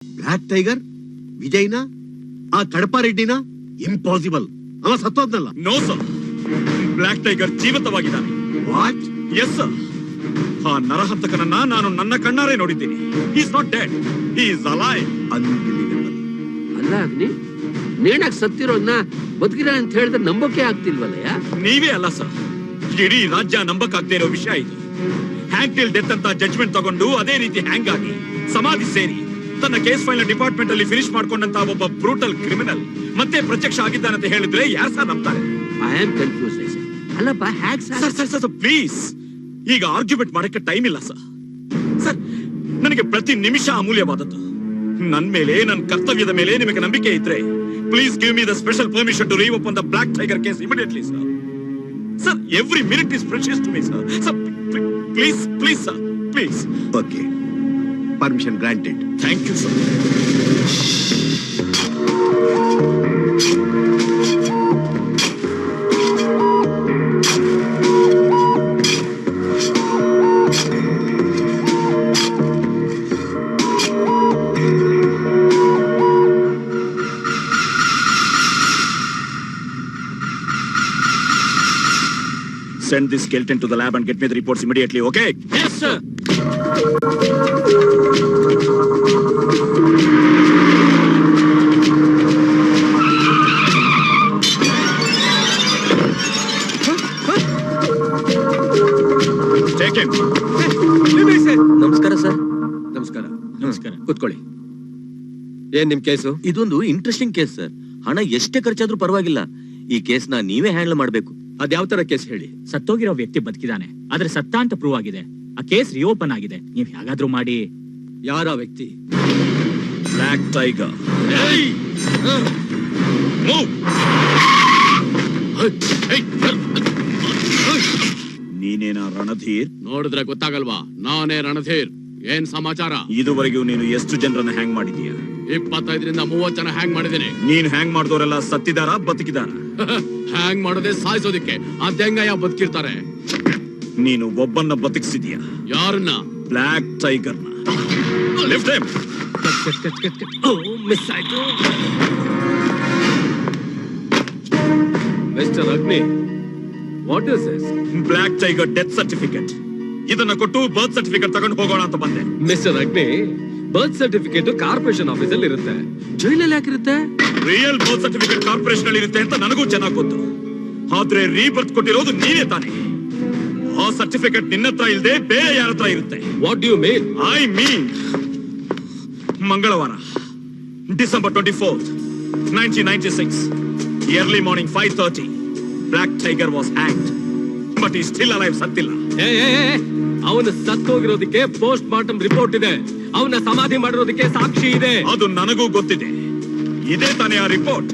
Block tiger ವಿಜಯ್ನ ಆ ಕಡಪ ರೆಡ್ಡಿನ? Impossible, ಅವ ಸತ್ತೋದ್ನಲ್ಲ. ನೋ ಸರ್, ಬ್ಲಾಕ್ ಟೈಗರ್ ಜೀವಿತವಾಗಿದ್ದಾನೆ. ವಾಟ್? ಎಸ್ ಸರ್, ಆ ನರಹಂತಕನನ್ನ ನಾನು ನನ್ನ ಕಣ್ಣಾರೆ ನೋಡಿದ್ದೀನಿ. He is not dead, he is alive. Unbelievable. ಅಲ್ಲ ಅಗ್ನಿ, ನೇಣಾಕ್ ಸತ್ತಿರೋನ್ನ ಬದುಕಿರ ಅಂತ ಹೇಳಿದ್ರೆ ನಂಬಕ್ಕೆ ಆಗ್ತಿಲ್ವಲ್ಲಯ್ಯ? ನೀವೇ ಅಲ್ಲ ಸರ್, ಇಡೀ ರಾಜ್ಯ ನಂಬಕ್ಕಾಗದೇ ಇರೋ ವಿಷಯ ಇದು. ಹ್ಯಾಂಗ್ ಟಿಲ್ ಡೆತ್ ಅಂತ ಜಡ್ಜ್ಮೆಂಟ್ ತಗೊಂಡು ಅದೇ ರೀತಿ ಹ್ಯಾಂಗ್ ಆಗಿ ಸಮಾಧಿ ಸೇರಿ ತನ್ನ ಕೇಸ್ ಫೈಲ್ ಡಿಪಾರ್ಟ್ಮೆಂಟ್ ಅಲ್ಲಿ ಫಿನಿಶ್ ಮಾಡ್ಕೊಂಡಂತ ಒಬ್ಬ ಬ್ರೂಟಲ್ ಕ್ರಿಮಿನಲ್ ಮತ್ತೆ ಪ್ರತ್ಯಕ್ಷ ಆಗಿದ್ದಾನಂತ ಹೇಳಿದ್ರೆ ಯಾರು ಸರ್ ನಂಬ್ತಾರೆ? I am confuse. ಅಲ್ಲಪ್ಪ, ಹ್ಯಾಕ್ ಸರ್ ಪ್ಲೀಸ್, ಈಗ ಆರ್ಗ್ಯುಮೆಂಟ್ ಮಾಡಕ್ಕೆ ಟೈಮ್ ಇಲ್ಲ ಸರ್. ಸರ್, ನನಗೆ ಪ್ರತಿ ನಿಮಿಷ ಅಮೂಲ್ಯವಾದದ್ದು. ನನ್ನ ಮೇಲೆ, ನನ್ನ ಕರ್ತವ್ಯದ ಮೇಲೆ ನಿಮಗೆ ನಂಬಿಕೆ ಇದ್ರೆ please give me the special permission to reopen the black tiger case immediately sir. Sir, every minute is precious to me sir. Sir please sir, please. Okay, permission granted. Thank you sir. Send this skeleton to the lab and get me the reports immediately, okay? Yes, sir. Take him. ನಮಸ್ಕಾರ sir. ನಮಸ್ಕಾರ. ನಮಸ್ಕಾರ. ಕೂತ್ಕೊಳ್ಳಿ. ಏನ್ ನಿಮ್ case? ಇದೊಂದು interesting case sir. ಹಣ ಎಷ್ಟೇ ಖರ್ಚಾದ್ರೂ ಪರವಾಗಿಲ್ಲ, ಈ ಕೇಸ್ನ ನೀವೇ ಹ್ಯಾಂಡಲ್ ಮಾಡಬೇಕು. ಅದ್ಯಾವ ತರ ಕೇಸ್ ಹೇಳಿ? ಸತ್ತೋಗಿರೋ ವ್ಯಕ್ತಿ ಬದುಕಿದಾನೆ, ಆದ್ರೆ ಸತ್ತ ಅಂತ ಪ್ರೂವ್ ಆಗಿದೆ. ಆ ಕೇಸ್ ರಿಓಪನ್ ಆಗಿದೆ. ನೀವ್ ಹೇಗಾದ್ರೂ ಮಾಡಿ. ಯಾರ ವ್ಯಕ್ತಿ? Black tiger. ನೀನೇನಾ ರಣಧೀರ್? ನೋಡಿದ್ರೆ ಗೊತ್ತಾಗಲ್ವಾ, ನಾನೇ ರಣಧೀರ್. ಏನ್ ಸಮಾಚಾರ? ಇದುವರೆಗೂ ನೀನು ಎಷ್ಟು ಜನರನ್ನ ಹ್ಯಾಂಗ್ ಮಾಡಿದೀಯ? 25ರಿಂದ 30 ಜನ ಹ್ಯಾಂಗ್ ಮಾಡಿದ್ದೀನಿ. ನೀನ್ ಹ್ಯಾಂಗ್ ಮಾಡಿದವರೆಲ್ಲ ಸತ್ತಿದಾರ, ಬದುಕಿದಾರ? ಹ್ಯಾಂಗ್ ಮಾಡೋದೇ ಸಾಯಿಸೋದಿಕ್ಕೆ. ಅದ್ಹೆಂಗಯ್ಯ ಬದುಕಿರ್ತಾರೆ? ನೀನು ಒಬ್ಬನ್ನ ಬದುಕಿಸಿದೀಯ. ಯಾರನ್ನ? ಬ್ಲಾಕ್ ಟೈಗರ್ನ. Lift him. ಮಿಸ್ ಆಯ್ತು. Mister Agni, what is this? Black tiger death certificate. ಇದನ್ನ ಕೊಟ್ಟು ಬರ್ತ್ ಸರ್ಟಿಫಿಕೇಟ್ ತಗೊಂಡು ಹೋಗೋಣ ಅಂತ ಬಂದೆ. ಮಿಸ್ಟರ್ ಅಗ್ನಿ, ಬರ್ತ್ ಸರ್ಟಿಫಿಕೇಟ್ ಕಾರ್ಪೊರೇಷನ್ ಆಫೀಸ್ ಅಲ್ಲಿ ಇರುತ್ತೆ, ಜೈಲಲ್ಲಿ ಯಾಕಿರುತ್ತೆ? ರಿಯಲ್ ಬರ್ತ್ ಸರ್ಟಿಫಿಕೇಟ್ ಕಾರ್ಪೊರೇಷನ್ ಅಲ್ಲಿ ಇರುತ್ತೆ ಅಂತ ನನಗೂ ಚೆನ್ನಾಗಿ ಗೊತ್ತು. ಆದ್ರೆ ರೀಬರ್ತ್ ಕೊಟ್ಟಿರೋದು ನೀವೇ ತಾನೆ. ಆ ಸರ್ಟಿಫಿಕೇಟ್ ನಿನ್ನ ಹತ್ರ ಇಲ್ಲದೆ ಬೇರೆ ಯಾರ ಹತ್ರ ಇರುತ್ತೆ. What do you mean? I mean, ಮಂಗಳವಾರ December 24th, 1996 early morning 5:30 black tiger was hanged, but ಈ ಸ್ಟಿಲ್ ಅಲೈವ್. ಸತ್ತಿಲ್ಲ. ಅವನು ಸತ್ತೋಗಿರೋದಕ್ಕೆ ಪೋಸ್ಟ್ ಮಾರ್ಟಮ್ ರಿಪೋರ್ಟ್ ಇದೆ. ಅವನ ಸಮಾಧಿ ಮಾಡಿರೋದಕ್ಕೆ ಸಾಕ್ಷಿ ಇದೆ. ಅದು ನನಗೂ ಗೊತ್ತಿದೆ. ಇದೇ ತಾನೇ ಆ ರಿಪೋರ್ಟ್.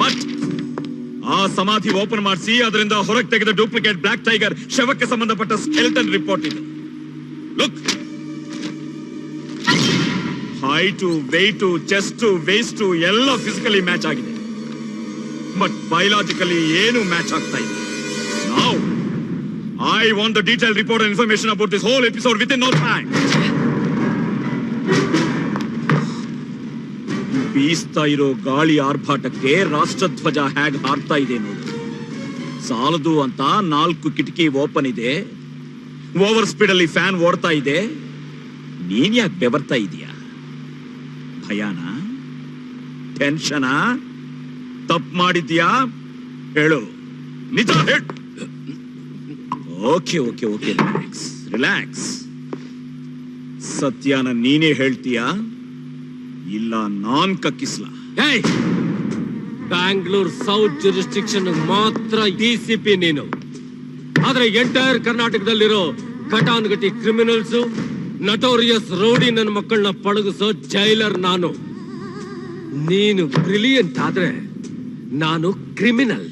ಬಟ್ ಆ ಸಮಾಧಿ ಓಪನ್ ಮಾಡಿಸಿ ಅದರಿಂದ ಹೊರಗೆ ತೆಗೆದ ಡೂಪ್ಲಿಕೇಟ್ ಬ್ಲಾಕ್ ಟೈಗರ್ ಶವಕ್ಕೆ ಸಂಬಂಧಪಟ್ಟ ಸ್ಕೆಲೆಟನ್ ರಿಪೋರ್ಟ್ ಇದು. Look, height, weight, chest, waste ಎಲ್ಲ ಫಿಸಿಕಲಿ ಮ್ಯಾಚ್ ಆಗಿದೆ. ಬಟ್ ಬಯೋಲಾಜಿಕಲಿ ಏನು ಮ್ಯಾಚ್ ಆಗ್ತಾ ಇದೆ. Now I want the detailed report and information about this whole episode within no time. ಬೀಸ್ತಾ ಇರೋ ಗಾಳಿ ಆರ್ಭಾಟಕ್ಕೆ ರಾಷ್ಟ್ರಧ್ವಜ ಹ್ಯಾಗ್ ಹಾರ್ತಾ ಇದೆ ನೋಡಿ. ಸಾಲದು ಅಂತ 4 ಕಿಟಕಿ ಓಪನ್ ಇದೆ, ಓವರ್ ಸ್ಪೀಡ್ ಅಲ್ಲಿ ಫ್ಯಾನ್ ಓಡ್ತಾ ಇದೆ. ನೀನ್ ಯಾಕೆ ಬೆವರ್ತಾ ಇದೀಯಾ? ಭಯಾನ? ಟೆನ್ಷನ? ತಪ್ಪು ಮಾಡಿದ್ಯಾ? ಹೇಳು, ನಿಜ ಹೇಳು. Okay okay okay, relax relax. ಸತ್ಯನ ನೀನೇ ಹೇಳ್ತೀಯಾ ಇಲ್ಲ ನಾನ್ ಕಕ್ಕಿಸ್ಲಾ? ಬ್ಯಾಂಗ್ಳೂರ್ ಸೌತ್ ಜುರಿಸ್ಟಿಕ್ಷನ್ ಮಾತ್ರ ಡಿಸಿಪಿ ನೀನು, ಆದ್ರೆ ಎಂಟೈರ್ ಕರ್ನಾಟಕದಲ್ಲಿರೋ ಘಟಾನುಘಟಿ ಕ್ರಿಮಿನಲ್ಸ್, ನಟೋರಿಯಸ್ ರೌಡಿ ನನ್ನ ಮಕ್ಕಳನ್ನ ಪಳಗಿಸೋ ಜೈಲರ್ ನಾನು. ನೀನು ಬ್ರಿಲಿಯಂಟ್ ಆದ್ರೆ ನಾನು ಕ್ರಿಮಿನಲ್.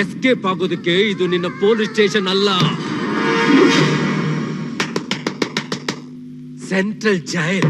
ಎಸ್ಕೇಪ್ ಆಗೋದಕ್ಕೆ ಇದು ನಿನ್ನ ಪೊಲೀಸ್ ಸ್ಟೇಷನ್ ಅಲ್ಲ, central jail.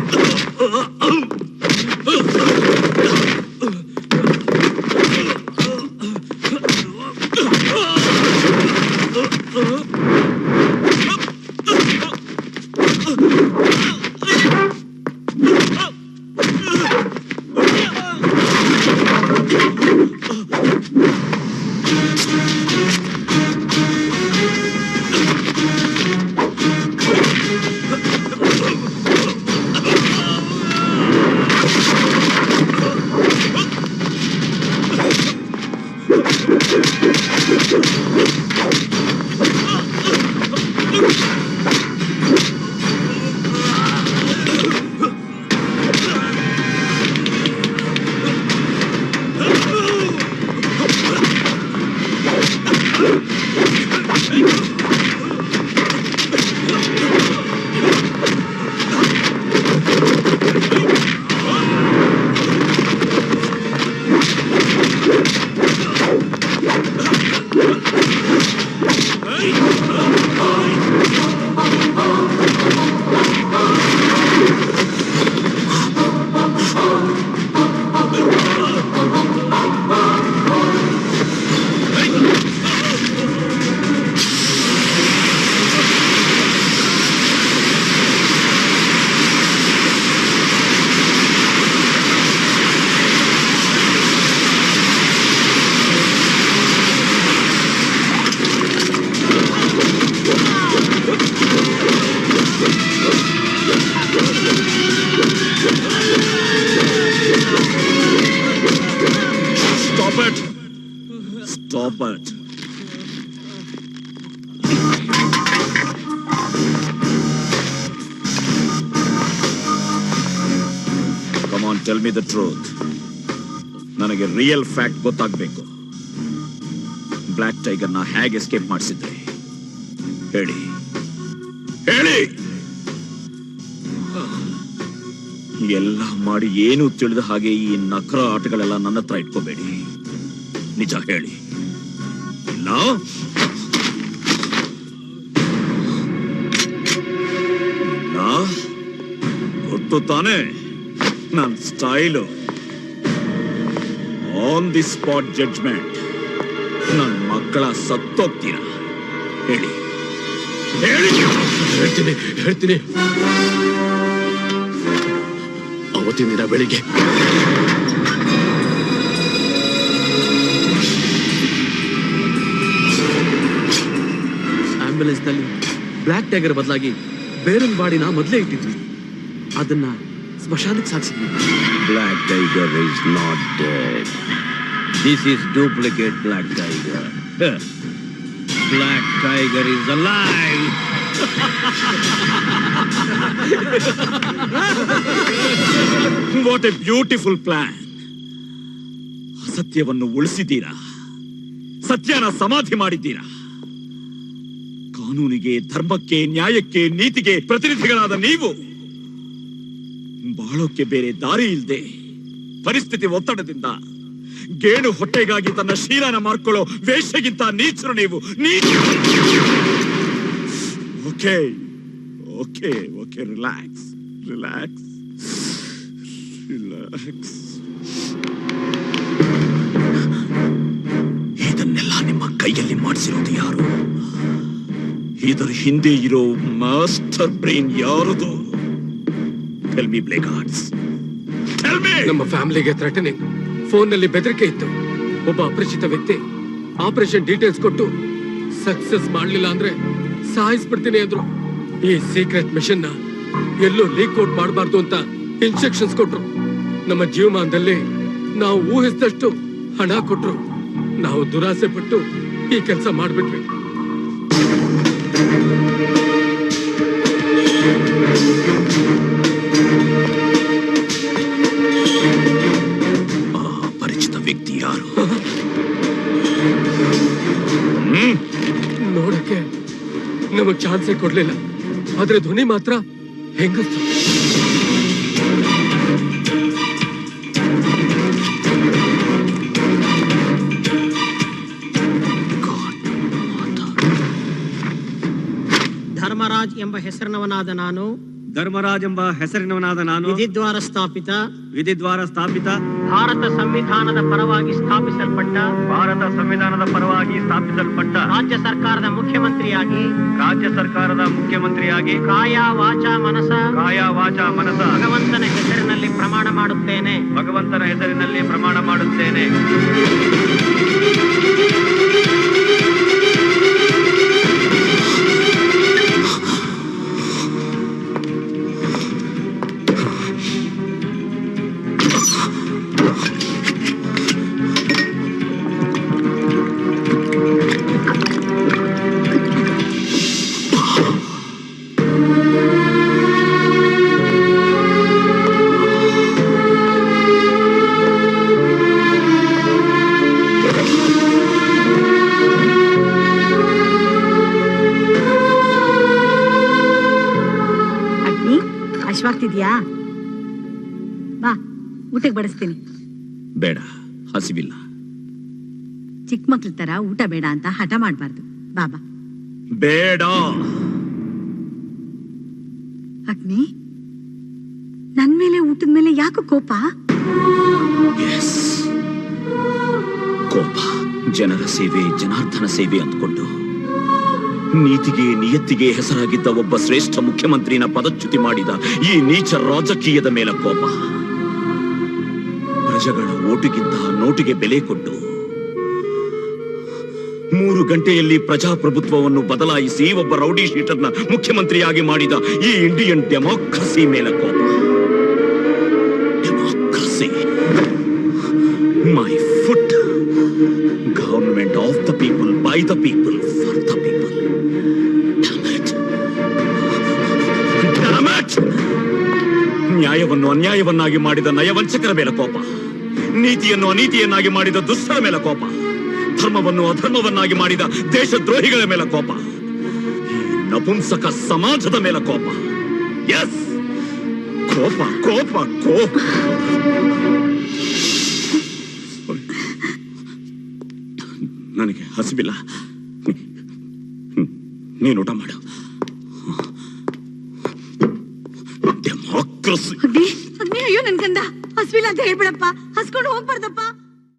Stop it! Stop it! Come on, tell me the truth. ನನಗೆ ರಿಯಲ್ ಫ್ಯಾಕ್ಟ್ ಗೊತ್ತಾಗಬೇಕು. ಬ್ಲ್ಯಾಕ್ ಟೈಗರ್ನ ಹೇಗೆ ಎಸ್ಕೇಪ್ ಮಾಡಿಸಿದ್ರಿ ಹೇಳಿ ಹೇಳಿ. ಎಲ್ಲ ಮಾಡಿ ಏನು ತಿಳಿದ ಹಾಗೆ ಈ ನಕರ ಆಟಗಳೆಲ್ಲ ನನ್ನ ಹತ್ರ ಇಟ್ಕೋಬೇಡಿ. ನಿಜ ಹೇಳಿ. ಇಲ್ಲ ಗೊತ್ತು ತಾನೆ ನನ್ನ style. On the spot judgement. ನನ್ನ ಮಕ್ಕಳ ಸತ್ತೋಗ್ತೀರಾ ಹೇಳಿ ಹೇಳಿ. ಹೇಳ್ತೀನಿ. ಅವತ್ತಿನ ದಿನ ಬೆಳಿಗ್ಗೆ ಆಂಬ್ಯುಲೆನ್ಸ್ ನಲ್ಲಿ ಬ್ಲ್ಯಾಕ್ ಟೈಗರ್ ಬದಲಾಗಿ ಬೇರೊಂದು ಬಾಡಿನ ಮೊದಲೇ ಇಟ್ಟಿದ್ವಿ. ಅದನ್ನ ಸ್ಮಶಾನಕ್ಕೆ ಸಾಗಿಸಿದ್ವಿ. Black tiger is not dead. This is duplicate black tiger. Black tiger is alive. What a beautiful plan. ಅಸತ್ಯವನ್ನು ಉಳಿಸಿದ್ದೀರಾ, ಸತ್ಯನ ಸಮಾಧಿ ಮಾಡಿದ್ದೀರಾ. ಕಾನೂನಿಗೆ, ಧರ್ಮಕ್ಕೆ, ನ್ಯಾಯಕ್ಕೆ, ನೀತಿಗೆ ಪ್ರತಿನಿಧಿಗಳಾದ ನೀವು ಬಾಳೋಕೆ ಬೇರೆ ದಾರಿ ಇಲ್ಲದೆ ಪರಿಸ್ಥಿತಿ ಒತ್ತಡದಿಂದ ಗೇಣು ಹೊಟ್ಟೆಗಾಗಿ ತನ್ನ ಶೀಲನ ಮಾಡ್ಕೊಳ್ಳೋ ವೇಷಗಿಂತ ನೀಚರು ನೀವು. Okay okay okay, relax relax relax. ಇದನ್ನೆಲ್ಲ ನಿಮ್ಮ ಕೈಯಲ್ಲಿ ಮಾಡಿಸಿರೋದು ಯಾರು? ಇದರ ಹಿಂದೆ ಇರೋ ಮಾಸ್ಟರ್ ಬ್ರೈನ್ ಯಾರದು? Tell me ಬ್ಲೇಕ್ arts, tell me. ನಮ್ಮ ಫ್ಯಾಮಿಲಿಗೆ ಥ್ರೆಟನಿಂಗ್, ಫೋನ್ ನಲ್ಲಿ ಬೆದರಿಕೆ ಇತ್ತು. ಒಬ್ಬ ಅಪರಿಚಿತ ವ್ಯಕ್ತಿ ಆಪರೇಷನ್ ಡೀಟೇಲ್ಸ್ ಕೊಟ್ಟು ಸಕ್ಸಸ್ ಮಾಡ್ಲಿಲ್ಲ ಅಂದ್ರೆ ಸಾಯಿಸ್ಬಿಡ್ತೀನಿ ಅಂದ್ರು. ಈ ಸೀಕ್ರೆಟ್ ಮಿಷನ್ ನ ಎಲ್ಲೂ ಲೀಕ್ ಔಟ್ ಮಾಡಬಾರ್ದು ಅಂತ ಇನ್ಸ್ಟ್ರಕ್ಷನ್ಸ್ ಕೊಟ್ರು. ನಮ್ಮ ಜೀವಮಾನದಲ್ಲಿ ನಾವು ಊಹಿಸಿದಷ್ಟು ಹಣ ಕೊಟ್ರು. ನಾವು ದುರಾಸೆ ಪಟ್ಟು ಈ ಕೆಲಸ ಮಾಡ್ಬಿಟ್ವಿ. ಪರಿಚಿತ ವ್ಯಕ್ತಿ ಯಾರು? ನೋಡಕ್ಕೆ ನಮಗ್ ಚಾನ್ಸೇ ಕೊಡ್ಲಿಲ್ಲ, ಆದ್ರೆ ಧ್ವನಿ ಮಾತ್ರ ಹೆಂಗಸ್ತು. ಧರ್ಮರಾಜ್ ಎಂಬ ಹೆಸರಿನವನಾದ ನಾನು ವಿಧಿದ್ವಾರ ಸ್ಥಾಪಿತ ಭಾರತ ಸಂವಿಧಾನದ ಪರವಾಗಿ ಸ್ಥಾಪಿಸಲ್ಪಟ್ಟ ರಾಜ್ಯ ಸರ್ಕಾರದ ಮುಖ್ಯಮಂತ್ರಿಯಾಗಿ ಕಾಯ ವಾಚ ಮನಸ ಭಗವಂತನ ಹೆಸರಿನಲ್ಲಿ ಪ್ರಮಾಣ ಮಾಡುತ್ತೇನೆ. ಹಶ್ವಾಗ್ತಿದ್ಯಾ? ಬಾ, ಊಟಕ್ಕೆ ಬಡಿಸ್ತೀನಿ. ಬೇಡ, ಹಸಿವಿಲ್ಲ. ಚಿಕ್ಕ ಮಕ್ಳ ತರ ಊಟ ಬೇಡ ಅಂತ ಹಠ ಮಾಡ್ಬಾರ್ದು. ಬಾಬಾ ಬೇಡ. ಅಗ್ನಿ, ನನ್ ಮೇಲೆ ಊಟದ ಮೇಲೆ ಯಾಕೆ ಕೋಪ? ಕೋಪ ಜನರ ಸೇವೆ, ಜನಾರ್ದನ ಸೇವೆ ಅಂದ್ಕೊಂಡು ನೀತಿಗೆ ನಿಯತ್ತಿಗೆ ಹೆಸರಾಗಿದ್ದ ಒಬ್ಬ ಶ್ರೇಷ್ಠ ಮುಖ್ಯಮಂತ್ರಿನ ಪದಚ್ಯುತಿ ಮಾಡಿದ ಈ ನೀಚ ರಾಜಕೀಯದ ಮೇಲೆ ಕೋಪ. ಪ್ರಜೆಗಳ ಓಟಿಗಿಂತ ನೋಟಿಗೆ ಬೆಲೆ ಕೊಟ್ಟು 3 ಗಂಟೆಯಲ್ಲಿ ಪ್ರಜಾಪ್ರಭುತ್ವವನ್ನು ಬದಲಾಯಿಸಿ ಒಬ್ಬ ರೌಡಿ ಶೀಟರ್ನ ಮುಖ್ಯಮಂತ್ರಿಯಾಗಿ ಮಾಡಿದ ಈ ಇಂಡಿಯನ್ ಡೆಮಾಕ್ರಸಿ ಮೇಲೆ ಕೋಪ. Government of the people, by the people, for the people. ನ್ಯಾಯವನ್ನು ಅನ್ಯಾಯವನ್ನಾಗಿ ಮಾಡಿದ ನಯವಂಚಕರ ಮೇಲೆ ಕೋಪ, ನೀತಿಯನ್ನು ಅನೀತಿಯನ್ನಾಗಿ ಮಾಡಿದ ದುಷ್ಟರ ಮೇಲೆ ಕೋಪ, ಧರ್ಮವನ್ನು ಅಧರ್ಮವನ್ನಾಗಿ ಮಾಡಿದ ದೇಶದ್ರೋಹಿಗಳ ಮೇಲೆ ಕೋಪ, ಈ ನಪುಂಸಕ ಸಮಾಜದ ಮೇಲೆ ಕೋಪ. ಎಸ್, ಕೋಪ ಕೋಪ ಕೋಪ. ನನಗೆ ಹಸಿವಿಲ್ಲ, ನೀನು ಊಟ ಮಾಡು. ಡೆಮಾಕ್ರಸಿ. ಅಗ್ನಿ, ಅಗ್ನಿ, ಅಯ್ಯೋ ನನ್ ಗಂಡ ಹಸ್ವಿಲ್ಲ ಅಂತ ಹೇಳ್ಬಿಡಪ್ಪ, ಹಸ್ಕೊಂಡು ಹೋಗ್ಬಾರ್ದಪ್ಪ.